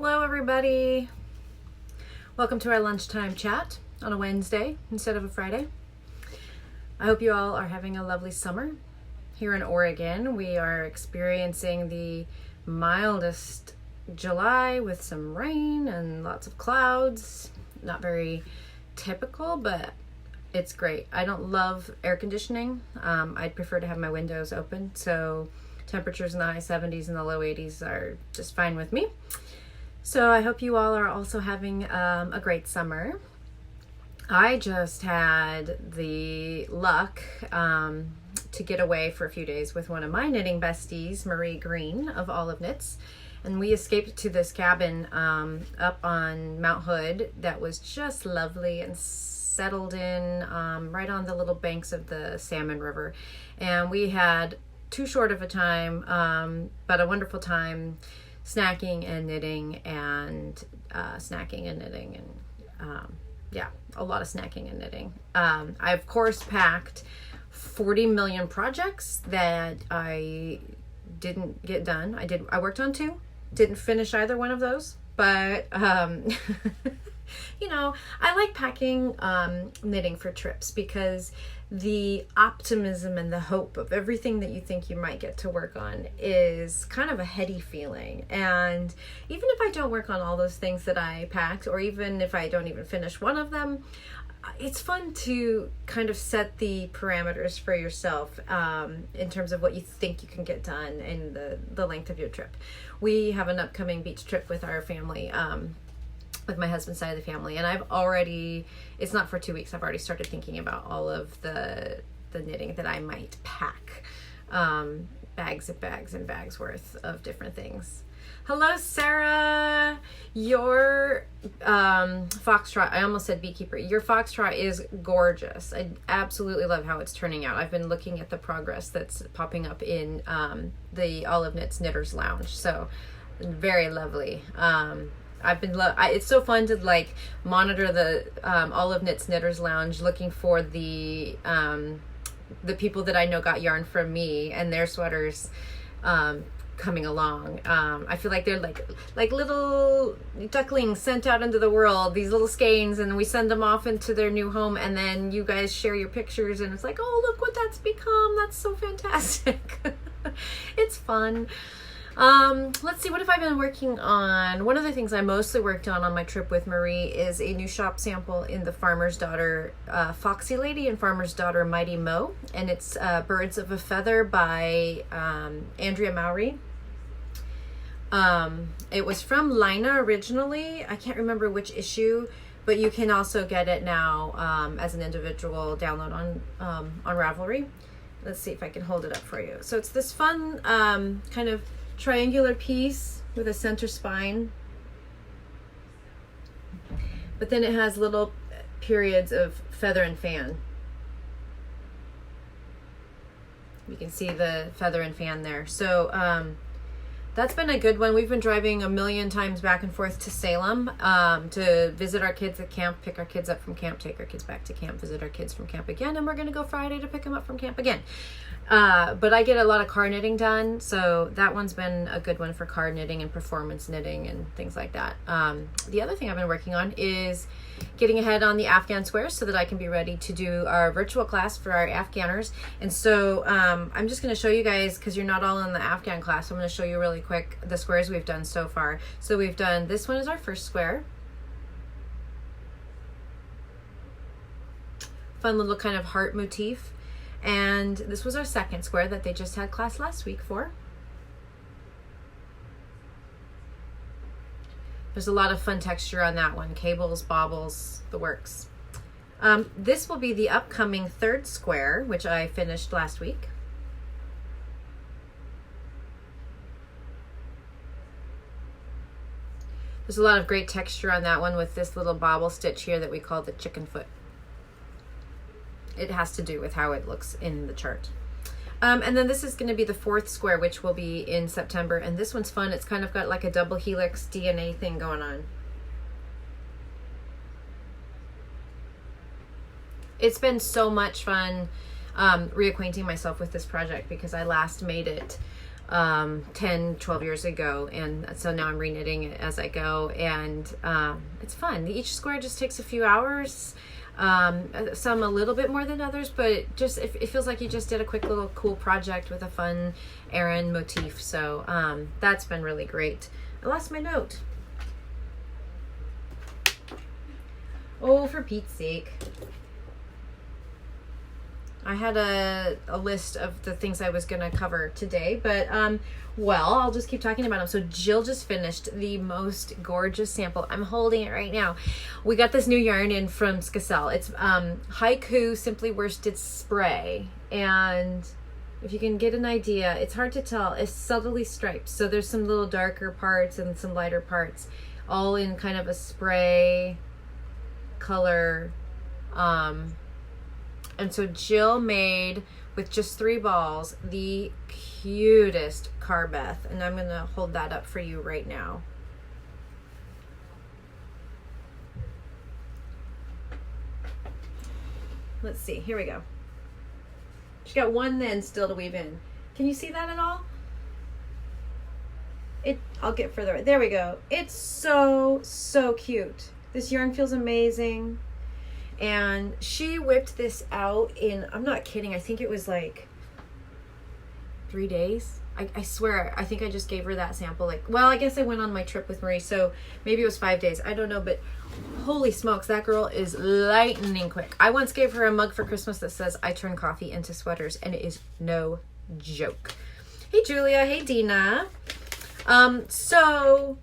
Hello everybody. Welcome to our lunchtime chat on a Wednesday instead of a Friday. I hope you all are having a lovely summer. Here in Oregon, we are experiencing the mildest July with some rain and lots of clouds. Not very typical, but it's great. I don't love air conditioning. I'd prefer to have my windows open, so temperatures in the high 70s and the low 80s are just fine with me. So I hope you all are also having a great summer. I just had the luck to get away for a few days with one of my knitting besties, Marie Green of Olive Knits. And we escaped to this cabin up on Mount Hood that was just lovely and settled in right on the little banks of the Salmon River. And we had too short of a time, but a wonderful time snacking and knitting and a lot of snacking and knitting. I of course packed 40 million projects that I didn't get done. I worked on 2, didn't finish either one of those, but you know, I like packing knitting for trips because the optimism and the hope of everything that you think you might get to work on is kind of a heady feeling. And even if I don't work on all those things that I packed, or even if I don't even finish one of them, it's fun to kind of set the parameters for yourself in terms of what you think you can get done in the length of your trip. We have an upcoming beach trip with our family, with my husband's side of the family, and it's not for 2 weeks, I've already started thinking about all of the knitting that I might pack. Bags and bags and bags worth of different things. Hello, Sarah. Your foxtrot, I almost said beekeeper. Your foxtrot is gorgeous. I absolutely love how it's turning out. I've been looking at the progress that's popping up in the Olive Knits Knitters Lounge. So very lovely. It's so fun to like monitor the Olive Knits Knitters Lounge, looking for the people that I know got yarn from me and their sweaters coming along. I feel like they're like little ducklings sent out into the world, these little skeins, and we send them off into their new home, and then you guys share your pictures, and it's like, oh, look what that's become. That's so fantastic. It's fun. Let's see, what have I been working on? One of the things I mostly worked on my trip with Marie is a new shop sample in the Farmer's Daughter Foxy Lady and Farmer's Daughter Mighty Mo, and it's Birds of a Feather by Andrea Mowry. It was from Lina originally. I can't remember which issue, but you can also get it now as an individual download on Ravelry. Let's see if I can hold it up for you. So it's this fun kind of triangular piece with a center spine, but then it has little periods of feather and fan. You can see the feather and fan there. So that's been a good one. We've been driving a million times back and forth to Salem to visit our kids at camp, pick our kids up from camp, take our kids back to camp, visit our kids from camp again, and we're going to go Friday to pick them up from camp again. But I get a lot of car knitting done, so that one's been a good one for car knitting and performance knitting and things like that. The other thing I've been working on is getting ahead on the Afghan squares so that I can be ready to do our virtual class for our Afghaners. And so I'm just going to show you guys, because you're not all in the Afghan class, so I'm going to show you really quick the squares we've done so far. So we've done, this one is our first square. Fun little kind of heart motif. And this was our second square that they just had class last week for. There's a lot of fun texture on that one. Cables, baubles, the works. This will be the upcoming third square, which I finished last week. There's a lot of great texture on that one with this little bobble stitch here that we call the chicken foot. It has to do with how it looks in the chart. And then this is going to be the fourth square, which will be in September. And this one's fun. It's kind of got like a double helix DNA thing going on. It's been so much fun reacquainting myself with this project because I last made it 10, 12 years ago, and so now I'm reknitting it as I go, and it's fun. Each square just takes a few hours, some a little bit more than others, but it feels like you just did a quick little cool project with a fun Aran motif. So that's been really great. I lost my note. Oh, for Pete's sake. I had a list of the things I was going to cover today, but well, I'll just keep talking about them. So Jill just finished the most gorgeous sample. I'm holding it right now. We got this new yarn in from Skacel. It's Haiku Simply Worsted Spray, and if you can get an idea, it's hard to tell. It's subtly striped, so there's some little darker parts and some lighter parts, all in kind of a spray color. And so Jill made, with just 3 balls, the cutest Carbeth. And I'm going to hold that up for you right now. Let's see. Here we go. She's got one then still to weave in. Can you see that at all? I'll get further. There we go. It's so cute. This yarn feels amazing. And she whipped this out in, I'm not kidding, I think it was like 3 days. I swear, I think I just gave her that sample. Like, well, I guess I went on my trip with Marie, so maybe it was 5 days. I don't know, but holy smokes, that girl is lightning quick. I once gave her a mug for Christmas that says, I turn coffee into sweaters, and it is no joke. Hey, Julia. Hey, Dina. So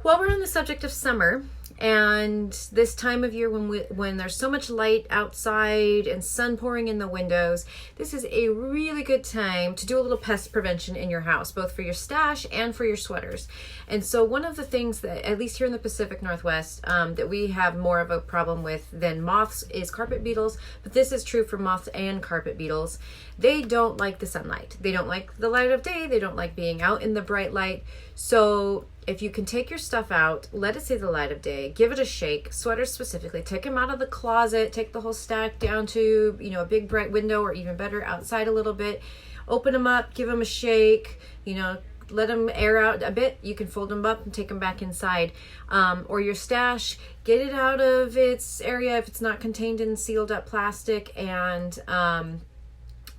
while we're on the subject of summer, and this time of year when there's so much light outside and sun pouring in the windows, this is a really good time to do a little pest prevention in your house, both for your stash and for your sweaters. And so one of the things that, at least here in the Pacific Northwest, that we have more of a problem with than moths is carpet beetles, but this is true for moths and carpet beetles. They don't like the sunlight. They don't like the light of day. They don't like being out in the bright light. So if you can take your stuff out, let it see the light of day, give it a shake, sweaters specifically, take them out of the closet, take the whole stack down to, a big bright window, or even better, outside a little bit, open them up, give them a shake, let them air out a bit. You can fold them up and take them back inside. Or your stash, get it out of its area if it's not contained in sealed up plastic, and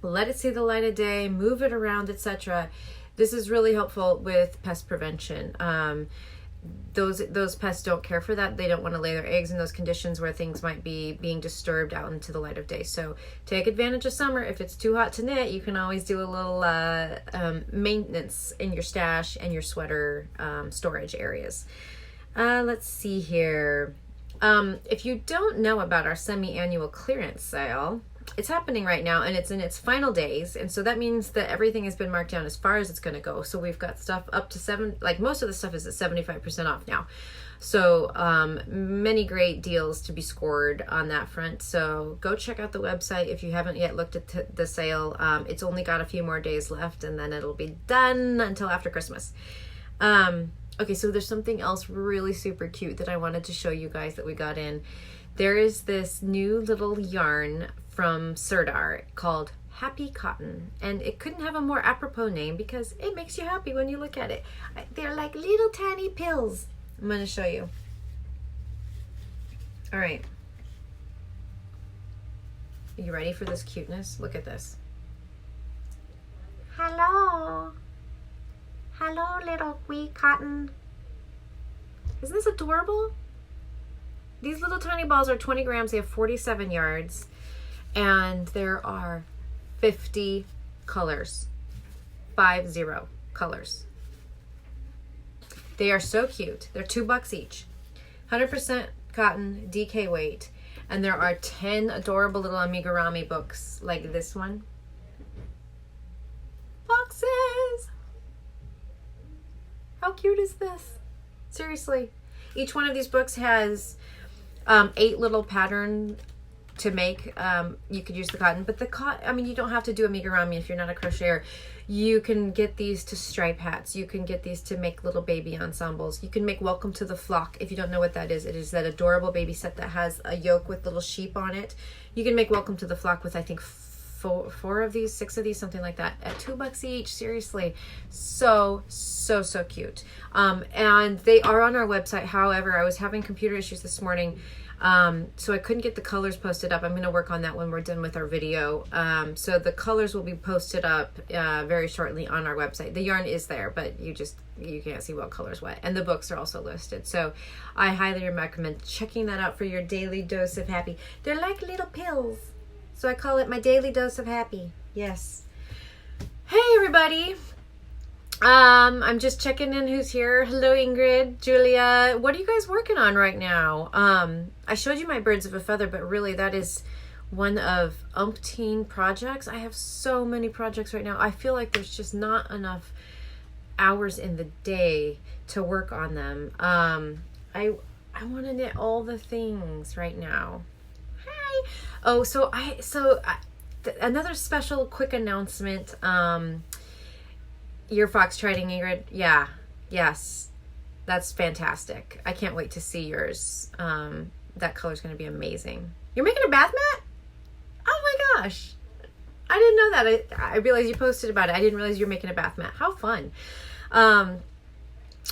let it see the light of day, move it around, etc. This is really helpful with pest prevention. Those pests don't care for that. They don't want to lay their eggs in those conditions where things might be being disturbed out into the light of day. So take advantage of summer. If it's too hot to knit, you can always do a little maintenance in your stash and your sweater storage areas. Let's see here. If you don't know about our semi-annual clearance sale, it's happening right now, and it's in its final days, and so that means that everything has been marked down as far as it's going to go. So we've got stuff up to most of the stuff is at 75% off now. So many great deals to be scored on that front. So go check out the website if you haven't yet looked at the sale. It's only got a few more days left, and then it'll be done until after Christmas. Okay, so there's something else really super cute that I wanted to show you guys that we got in. There is this new little yarn from Sirdar called Happy Cotton, and it couldn't have a more apropos name because it makes you happy when you look at it. They're like little tiny pills. I'm going to show you. All right. Are you ready for this cuteness? Look at this. Hello. Hello, little wee cotton. Isn't this adorable? These little tiny balls are 20 grams. They have 47 yards. And there are 50 colors. 50 colors. They are so cute. They're $2 each. 100% cotton, DK weight. And there are 10 adorable little amigurumi books like this one. Boxes! How cute is this? Seriously. Each one of these books has 8 little patterns to make. You could use the cotton, but you don't have to do amigurumi if you're not a crocheter. You can get these to stripe hats. You can get these to make little baby ensembles. You can make Welcome to the Flock. If you don't know what that is, it is that adorable baby set that has a yoke with little sheep on it. You can make Welcome to the Flock with, I think, four of these, 6 of these, something like that, at $2 each. Seriously, so cute. And they are on our website. However, I was having computer issues this morning, so I couldn't get the colors posted up. I'm going to work on that when we're done with our video. So the colors will be posted up very shortly on our website. The yarn is there, but you can't see what color's what. And the books are also listed. So I highly recommend checking that out for your daily dose of happy. They're like little pills. So I call it my daily dose of happy. Yes. Hey, everybody. I'm just checking in who's here. Hello, Ingrid, Julia. What are you guys working on right now? I showed you my birds of a feather, but really that is one of umpteen projects. I have so many projects right now. I feel like there's just not enough hours in the day to work on them. I want to knit all the things right now. Hi. Oh, another special quick announcement. Your fox trading, Ingrid. Yeah. Yes. That's fantastic. I can't wait to see yours. That color's going to be amazing. You're making a bath mat? Oh my gosh. I didn't know that. I realized you posted about it. I didn't realize you were making a bath mat. How fun.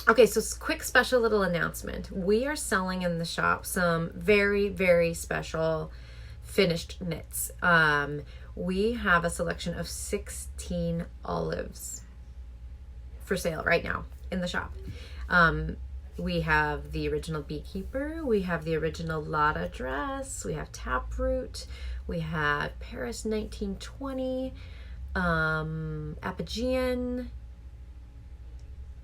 Okay, so quick special little announcement. We are selling in the shop some very, very special finished knits. We have a selection of 16 olives for sale right now in the shop. We have the original Beekeeper, we have the original Lotta dress, we have Taproot, we have Paris 1920, Apigean,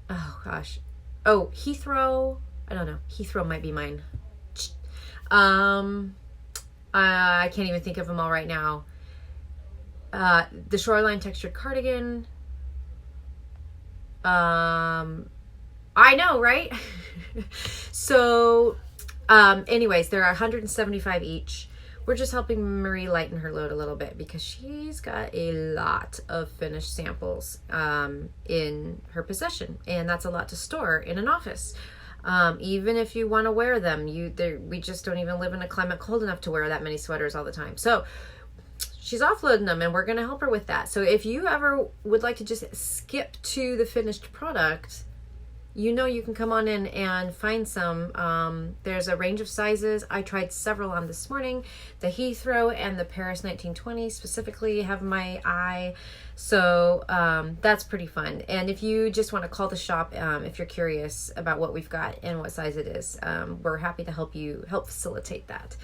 oh gosh, oh, Heathrow, I don't know, Heathrow might be mine. I can't even think of them all right now. The Shoreline textured cardigan. I know, right? So, anyways, there are 175 each. We're just helping Marie lighten her load a little bit because she's got a lot of finished samples in her possession, and that's a lot to store in an office. Even if you want to wear them, we just don't even live in a climate cold enough to wear that many sweaters all the time. So she's offloading them, and we're going to help her with that. So if you ever would like to just skip to the finished product, you can come on in and find some. There's a range of sizes. I tried several on this morning. The Heathrow and the Paris 1920 specifically have my eye. So that's pretty fun. And if you just want to call the shop, if you're curious about what we've got and what size it is, we're happy to help facilitate that.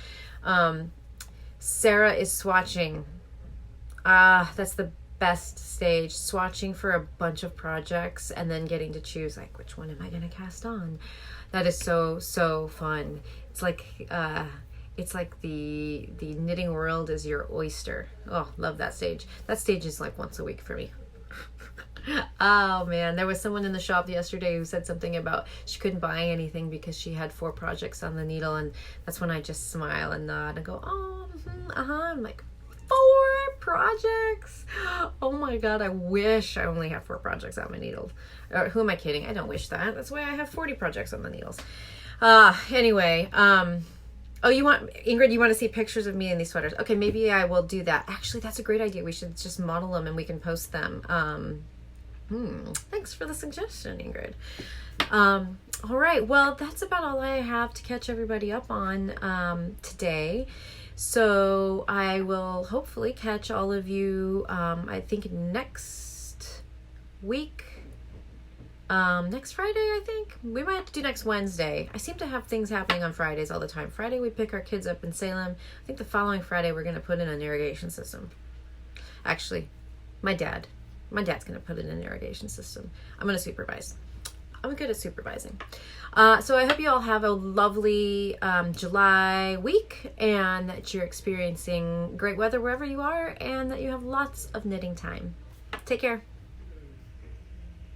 Sarah is swatching. That's the best stage, swatching for a bunch of projects and then getting to choose like which one am I going to cast on. That is so fun. It's like the knitting world is your oyster. Oh, love that stage. That stage is like once a week for me. Oh man, there was someone in the shop yesterday who said something about she couldn't buy anything because she had 4 projects on the needle, and that's when I just smile and nod and go, oh, I'm like, 4 projects? Oh my god, I wish I only had 4 projects on my needle. Who am I kidding? I don't wish that. That's why I have 40 projects on the needles. Anyway, oh, you want, Ingrid, you want to see pictures of me in these sweaters? Okay, maybe I will do that. Actually, that's a great idea. We should just model them and we can post them. Thanks for the suggestion, Ingrid. All right, well, that's about all I have to catch everybody up on today. So I will hopefully catch all of you, I think next week, next Friday, I think. We might have to do next Wednesday. I seem to have things happening on Fridays all the time. Friday we pick our kids up in Salem. I think the following Friday we're going to put in an irrigation system. Actually, my dad's going to put in an irrigation system. I'm going to supervise. I'm good at supervising. So I hope you all have a lovely July week and that you're experiencing great weather wherever you are and that you have lots of knitting time. Take care.